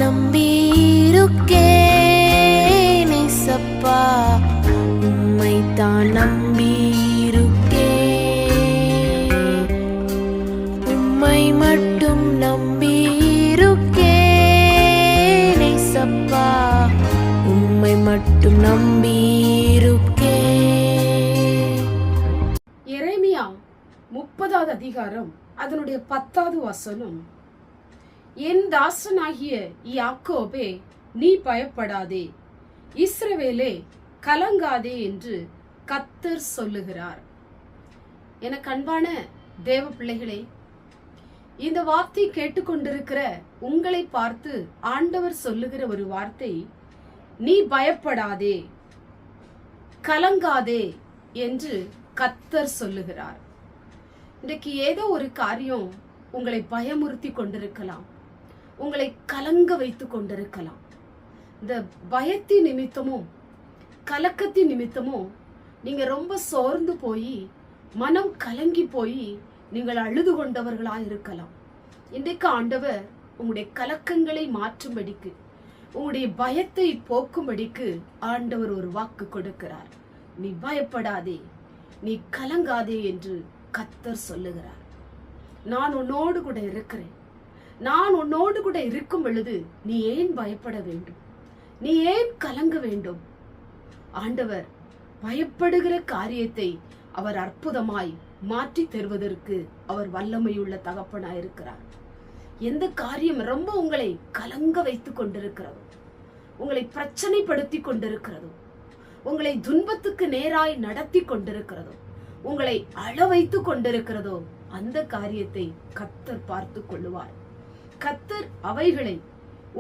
நம்பியிருக்கேன் ஏசப்பா, உம்மைத்தான் நம்பியிருக்கேன், உம்மை மட்டும் நம்பியிருக்கேன் ஏசப்பா, உம்மை மட்டும் நம்பியிருக்கேன். எரேமியா 30வது அதிகாரம் அதனுடைய 10வது வசனம், என் தாசனாகிய யாக்கோபே நீ பயப்படாதே, இஸ்ரவேலே கலங்காதே என்று கர்த்தர் சொல்லுகிறார். எனக்கு அன்பான தேவ பிள்ளைகளே, இந்த வார்த்தை கேட்டுக்கொண்டிருக்கிற உங்களை பார்த்து ஆண்டவர் சொல்லுகிற ஒரு வார்த்தை, நீ பயப்படாதே கலங்காதே என்று கர்த்தர் சொல்லுகிறார். இன்றைக்கு ஏதோ ஒரு காரியம் உங்களை பயமுறுத்தி கொண்டிருக்கலாம், உங்களை கலங்க வைத்து கொண்டிருக்கலாம். இந்த பயத்தின் நிமித்தமும் கலக்கத்தின் நிமித்தமும் நீங்க ரொம்ப சோர்ந்து போய் மனம் கலங்கி போய் நீங்கள் அழுது கொண்டவர்களாய் இருக்கலாம். இன்றைக்கு ஆண்டவர் உங்களுடைய கலக்கங்களை மாற்றும்படிக்கு, உங்களுடைய பயத்தை போக்கும்படிக்கு ஆண்டவர் ஒரு வாக்கு கொடுக்கிறார். நீ பயப்படாதே, நீ கலங்காதே என்று கர்த்தர் சொல்லுகிறார். நான் உன்னோடு கூட இருக்கிறேன். நான் உன்னோடு கூட இருக்கும் பொழுது நீ ஏன் பயப்பட வேண்டும்? நீ ஏன் கலங்க வேண்டும்? ஆண்டவர் பயப்படுகிற காரியத்தை அவர் அற்புதமாய் மாற்றி தருவதற்கு அவர் வல்லமையுள்ள தகப்பனாயிருக்கிறார். எந்த காரியம் ரொம்ப உங்களை கலங்க வைத்துக் கொண்டிருக்கிறதோ, உங்களை பிரச்சனைப்படுத்தி கொண்டிருக்கிறதோ, உங்களை துன்பத்துக்கு நேராய் நடத்தி கொண்டிருக்கிறதோ, உங்களை அழ வைத்துக் கொண்டிருக்கிறதோ, அந்த காரியத்தை கர்த்தர் பார்த்து கொள்ளுவார். கர்த்தர் அவைகளை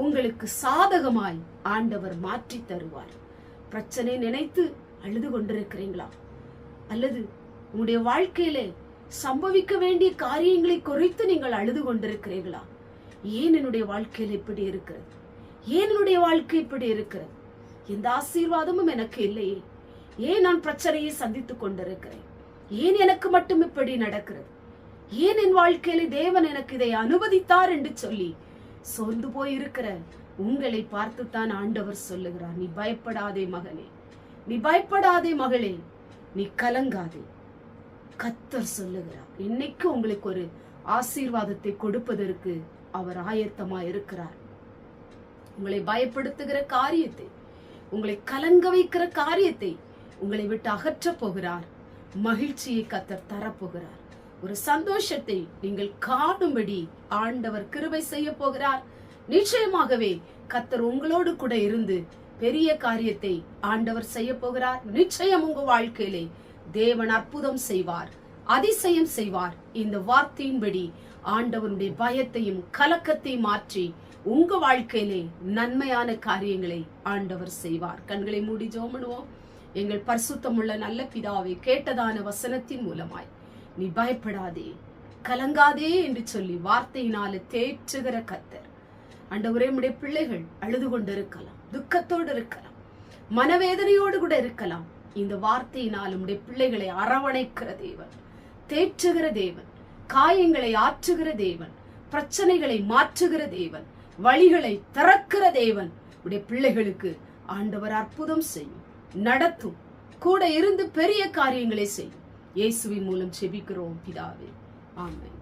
உங்களுக்கு சாதகமாய் ஆண்டவர் மாற்றி தருவார். பிரச்சனை நினைத்து அழுது கொண்டிருக்கிறீங்களா? அல்லது உங்களுடைய வாழ்க்கையிலே சம்பவிக்க வேண்டிய காரியங்களை குறித்து நீங்கள் அழுது கொண்டிருக்கிறீர்களா? ஏன் என்னுடைய வாழ்க்கையில் இப்படி இருக்கிறது? ஏன் என்னுடைய வாழ்க்கை இப்படி இருக்கிறது? எந்த ஆசீர்வாதமும் எனக்கு இல்லையே? ஏன் நான் பிரச்சனையை சந்தித்துக் கொண்டிருக்கிறேன்? ஏன் எனக்கு மட்டும் இப்படி நடக்கிறது? ஏன் என் வாழ்க்கையில தேவன் எனக்கு இதை அனுமதித்தார் என்று சொல்லி சோர்ந்து போய் இருக்கிற உங்களை பார்த்துத்தான் ஆண்டவர் சொல்லுகிறார், நீ பயப்படாதே மகனே, நீ பயப்படாதே மகளே, நீ கலங்காதே. கர்த்தர் சொல்லுகிறார், இன்னைக்கு உங்களுக்கு ஒரு ஆசீர்வாதத்தை கொடுப்பதற்கு அவர் ஆயத்தமா இருக்கிறார். உங்களை பயப்படுத்துகிற காரியத்தை, உங்களை கலங்க வைக்கிற காரியத்தை உங்களை விட்டு அகற்ற போகிறார். மகிழ்ச்சியை கர்த்தர் தரப்போகிறார். ஒரு சந்தோஷத்தை நீங்கள் காணும்படி ஆண்டவர் கிருபை செய்ய போகிறார். நிச்சயமாகவே கர்த்தர் உங்களோடு கூட இருந்து பெரிய காரியத்தை ஆண்டவர் செய்ய போகிறார். நிச்சயம் உங்க வாழ்க்கையிலே தேவன் அற்புதம் செய்வார், அதிசயம் செய்வார். இந்த வார்த்தையின்படி ஆண்டவனுடைய பயத்தையும் கலக்கத்தையும் மாற்றி உங்க வாழ்க்கையிலே நன்மையான காரியங்களை ஆண்டவர் செய்வார். கண்களை மூடி ஜெபம் பண்ணுவோம். எங்கள் பரிசுத்தமுள்ள நல்ல பிதாவே, கேட்டதான வசனத்தின் மூலமாய் நீ பயப்படாதே கலங்காதே என்று சொல்லி வார்த்தையினால தேற்றுகிற கர்த்தர், ஆண்டவரே, உம்முடைய பிள்ளைகள் அழுது கொண்டு இருக்கலாம், துக்கத்தோடு இருக்கலாம், மனவேதனையோடு கூட இருக்கலாம். இந்த வார்த்தையினால் உம்முடைய பிள்ளைகளை அரவணைக்கிற தேவன், தேற்றுகிற தேவன், காயங்களை ஆற்றுகிற தேவன், பிரச்சனைகளை மாற்றுகிற தேவன், வழிகளை திறக்கிற தேவன் உடைய பிள்ளைகளுக்கு ஆண்டவர் அற்புதம் செய்யும், நடத்தும், கூட இருந்து பெரிய காரியங்களை செய்யும். இயேசுவின் மூலம் ஜெபிக்கிறோம் பிதாவே, ஆமென்.